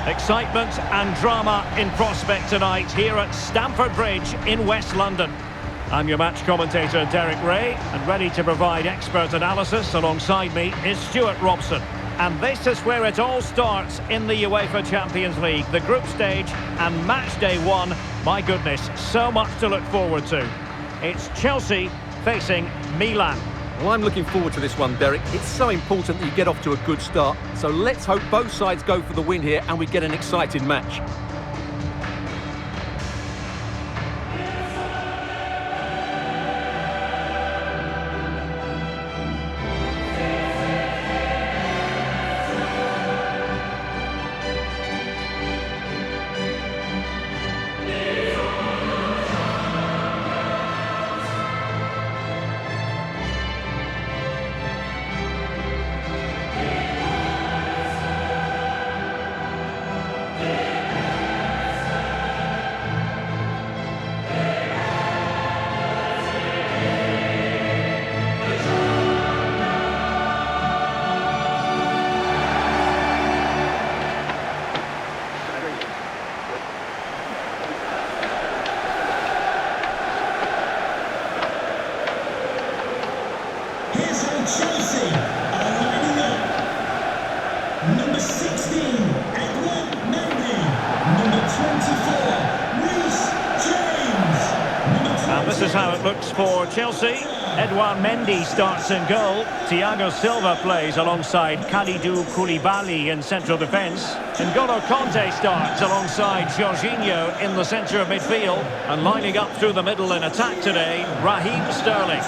Excitement and drama in prospect tonight here at Stamford Bridge in West London. I'm your match commentator Derek Ray, and ready to provide expert analysis alongside me is Stuart Robson. And this is where it all starts in the UEFA Champions League, the group stage and match day one. My goodness, so much to look forward to. It's Chelsea facing Milan. Well, I'm looking forward to this one, Derek. It's so important that you get off to a good start. So let's hope both sides go for the win here and we get an exciting match. Chelsea are lining up. Number 16, Edouard Mendy. Number 24, Reece James. And this is how it looks for Chelsea. Edouard Mendy starts in goal. Thiago Silva plays alongside Kalidou Koulibaly in central defence. N'Golo Kanté starts alongside Jorginho in the centre of midfield. And lining up through the middle in attack today, Raheem Sterling.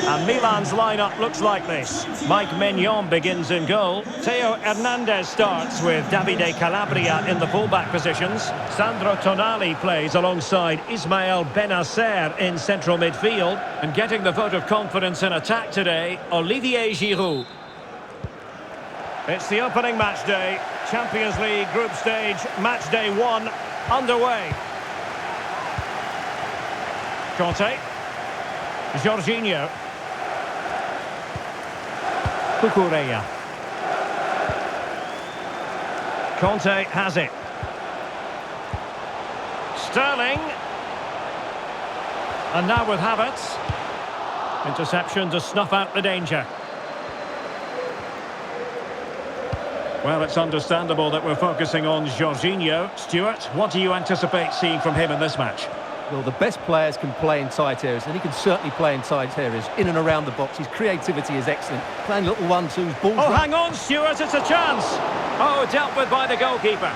And Milan's lineup looks like this. Mike Maignan begins in goal. Theo Hernandez starts with Davide Calabria in the fullback positions. Sandro Tonali plays alongside Ismael Benacer in central midfield. And getting the vote of confidence in attack today, Olivier Giroud. It's the opening match day. Champions League group stage, match day one, underway. Kanté. Jorginho. Cucurella. Kanté has it. Sterling. And now with Havertz. Interception to snuff out the danger. Well, it's understandable that we're focusing on Jorginho. Stuart, what do you anticipate seeing from him in this match? Well, the best players can play in tight areas, and he can certainly play in tight areas, in and around the box. His creativity is excellent. Playing little 1-2s, balls... Oh, hang on, Stuart, it's a chance! Oh, dealt with by the goalkeeper.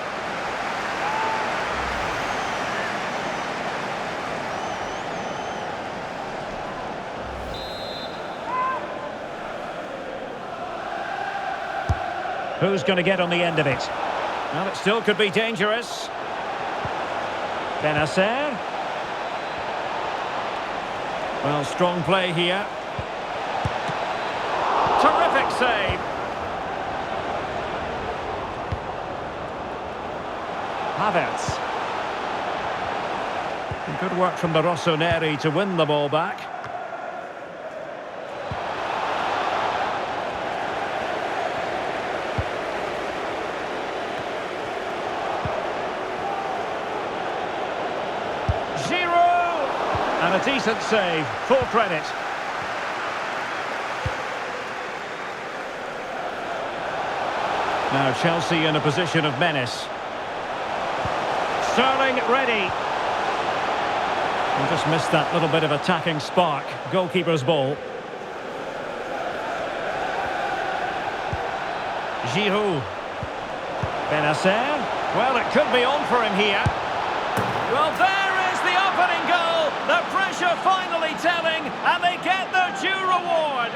Who's going to get on the end of it? Well, it still could be dangerous. Benacer. Well, strong play here. Terrific save. Havertz. Good work from the Rossoneri to win the ball back. And a decent save, full credit. Now Chelsea in a position of menace. Sterling ready. And just missed that little bit of attacking spark. Goalkeeper's ball. Giroud. Benacer. Well, it could be on for him here. Well, there is the opening goal. The pressure finally telling, and they get their due reward.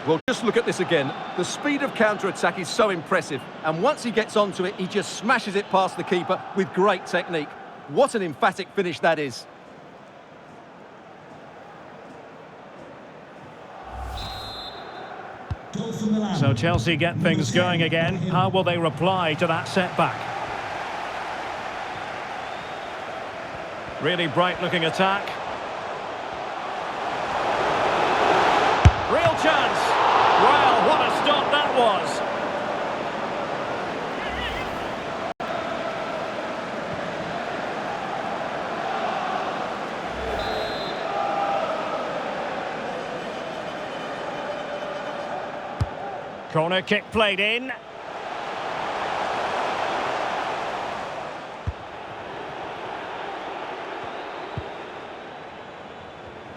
Well, just look at this again. The speed of counter-attack is so impressive, and once he gets onto it, he just smashes it past the keeper with great technique. What an emphatic finish that is. So Chelsea get things going again. How will they reply to that setback? Really bright-looking attack. Real chance. Well, what a stop that was. Corner kick played in.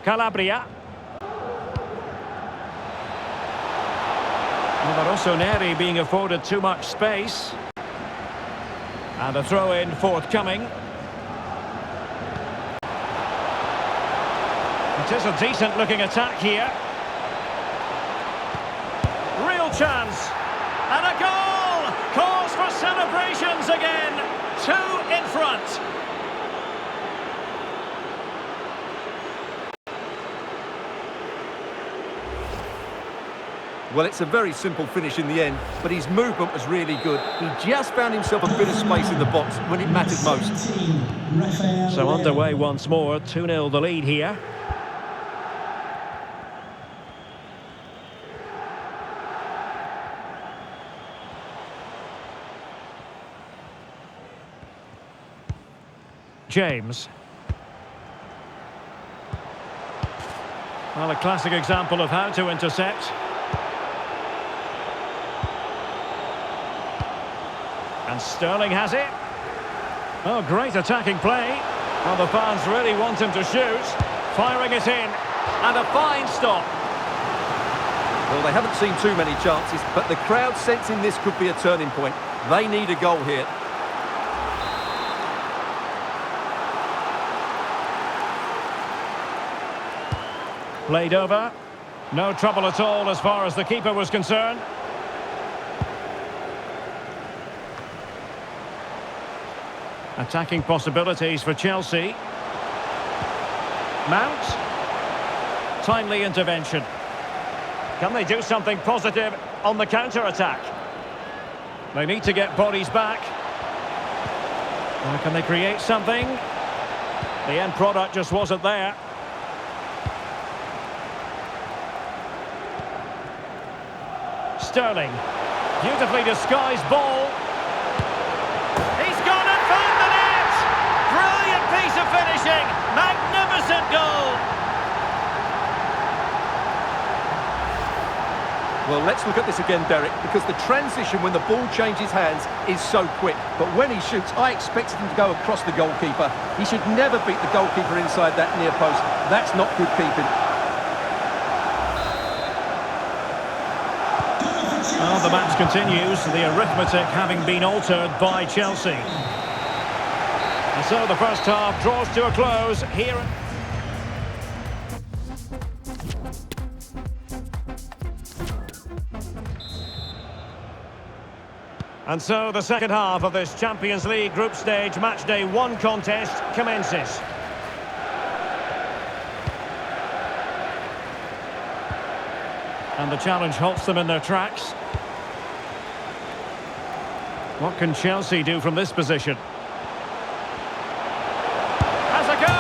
Calabria. Rossoneri being afforded too much space. And a throw-in forthcoming. It is a decent-looking attack here. Real chance. And a goal! Cause for celebrations again. 2 in front. Well, it's a very simple finish in the end, but his movement was really good. He just found himself a bit of space in the box when it mattered most. So underway once more, 2-0 the lead here. James. Well, a classic example of how to intercept. And Sterling has it. Oh, great attacking play. Well, the fans really want him to shoot. Firing it in. And a fine stop. Well, they haven't seen too many chances, but the crowd sensing this could be a turning point. They need a goal here. Played over. No trouble at all as far as the keeper was concerned. Attacking possibilities for Chelsea. Mount. Timely intervention. Can they do something positive on the counter-attack? They need to get bodies back. Can they create something? The end product just wasn't there. Sterling. Beautifully disguised ball. He's gone and found the net! Brilliant piece of finishing! Magnificent goal! Well, let's look at this again, Derek, because the transition when the ball changes hands is so quick. But when he shoots, I expected him to go across the goalkeeper. He should never beat the goalkeeper inside that near post. That's not good keeping. Well, the match continues, the arithmetic having been altered by Chelsea. And so the first half draws to a close here. And so the second half of this Champions League group stage matchday 1 contest commences. And the challenge halts them in their tracks. What can Chelsea do from this position? Has a go!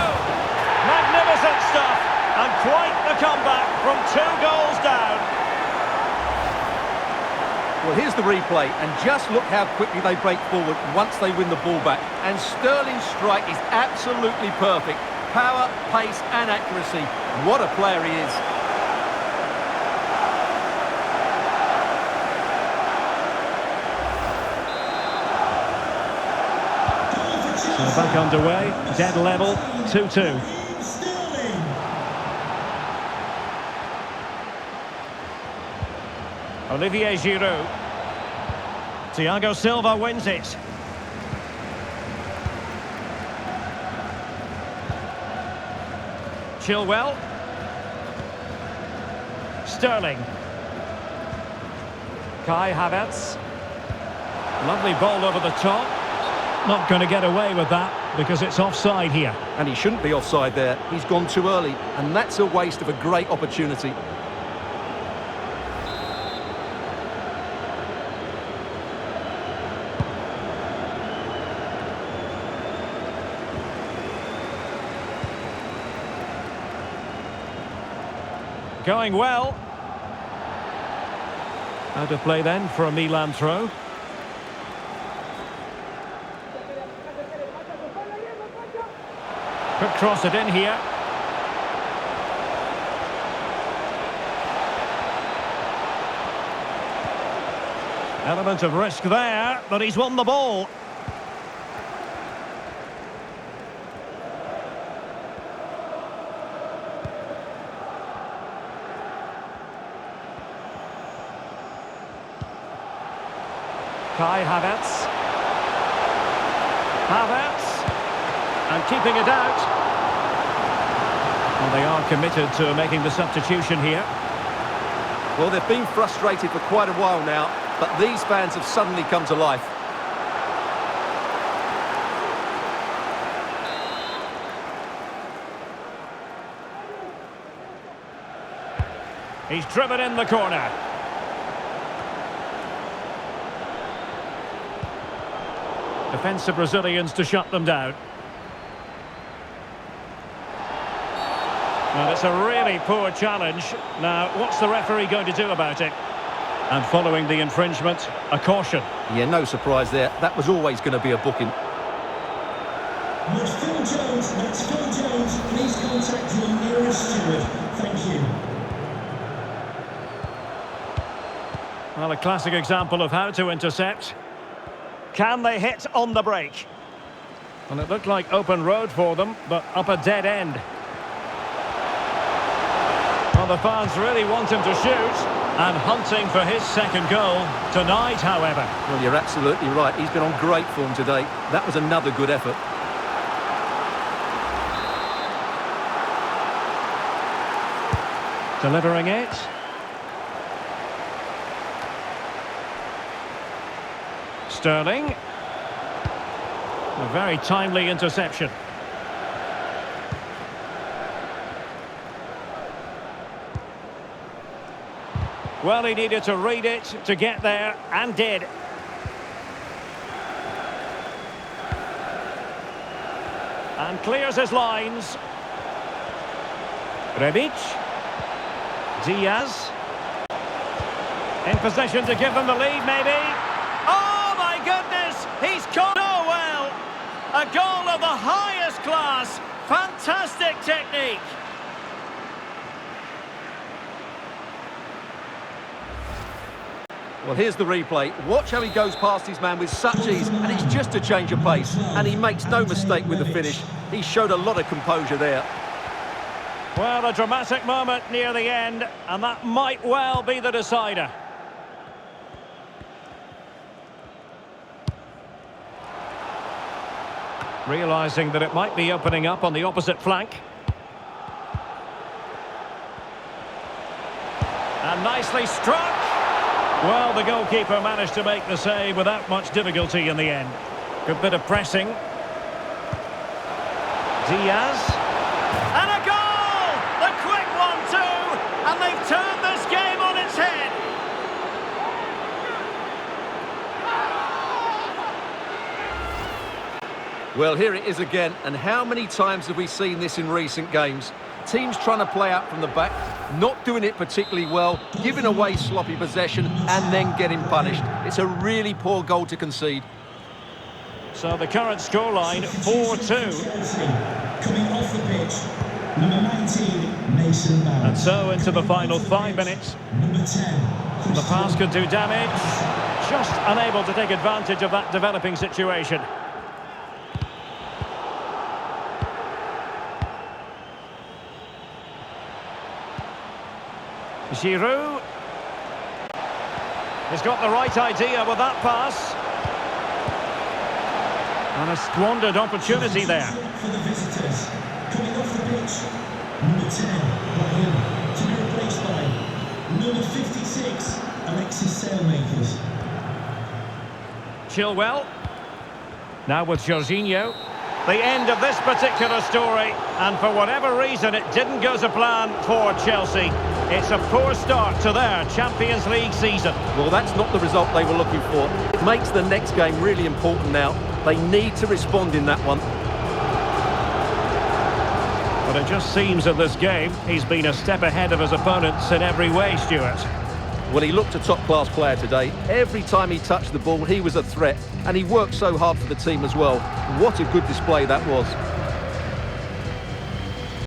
Magnificent stuff! And quite the comeback from 2 goals down. Well, here's the replay, and just look how quickly they break forward once they win the ball back. And Sterling's strike is absolutely perfect. Power, pace and accuracy. What a player he is. So back underway, dead level, 2-2. Olivier Giroud. Thiago Silva wins it. Chilwell. Sterling. Kai Havertz. Lovely ball over the top. Not going to get away with that because it's offside here. And he shouldn't be offside there. He's gone too early, and that's a waste of a great opportunity. Going well. Out of play then for a Milan throw. Could cross it in here. Element of risk there, but he's won the ball. Kai Havertz. And keeping it out. Well, they are committed to making the substitution here. Well, they've been frustrated for quite a while now, but these fans have suddenly come to life. He's driven in the corner. Defensive Brazilians to shut them down. And it's a really poor challenge. Now, what's the referee going to do about it? And following the infringement, a caution. Yeah, no surprise there. That was always going to be a booking. That's Phil Jones. That's Phil Jones. Please contact your nearest steward. Thank you. Well, a classic example of how to intercept. Can they hit on the break? And it looked like open road for them, but up a dead end. Well, the fans really want him to shoot, and hunting for his second goal tonight, however. Well, you're absolutely right. He's been on great form today. That was another good effort. Delivering it. Sterling. A very timely interception. Well, he needed to read it to get there, and did. And clears his lines. Rebic. Diaz. In position to give them the lead, maybe. Oh, my goodness! He's caught so well! A goal of the highest class. Fantastic technique. Well, here's the replay. Watch how he goes past his man with such ease, and it's just a change of pace. And he makes no mistake with the finish. He showed a lot of composure there. Well, a dramatic moment near the end, and that might well be the decider. Realising that it might be opening up on the opposite flank. And nicely struck. Well, the goalkeeper managed to make the save without much difficulty in the end. Good bit of pressing. Diaz. And a goal! The quick one too! And they've turned this game on its head. Well, here it is again, and how many times have we seen this in recent games? Teams trying to play out from the back, not doing it particularly well, giving away sloppy possession and then getting punished. It's a really poor goal to concede. So the current scoreline, 4-2. Coming off the pitch, number 19, Mason Mount. And so into the final 5 minutes. Number 10. The pass could do damage. Just unable to take advantage of that developing situation. Giroud. He's got the right idea with that pass. And a squandered opportunity there. For the visitors. Coming off the pitch, number 10, Brahim. To be replaced by number 56, Alexis Sailmakers. Chilwell. Now with Jorginho. The end of this particular story, and for whatever reason it didn't go to plan for Chelsea. It's a poor start to their Champions League season. Well, that's not the result they were looking for. It makes the next game really important now. They need to respond in that one. But it just seems in this game, he's been a step ahead of his opponents in every way, Stuart. Well, he looked a top-class player today. Every time he touched the ball, he was a threat. And he worked so hard for the team as well. What a good display that was.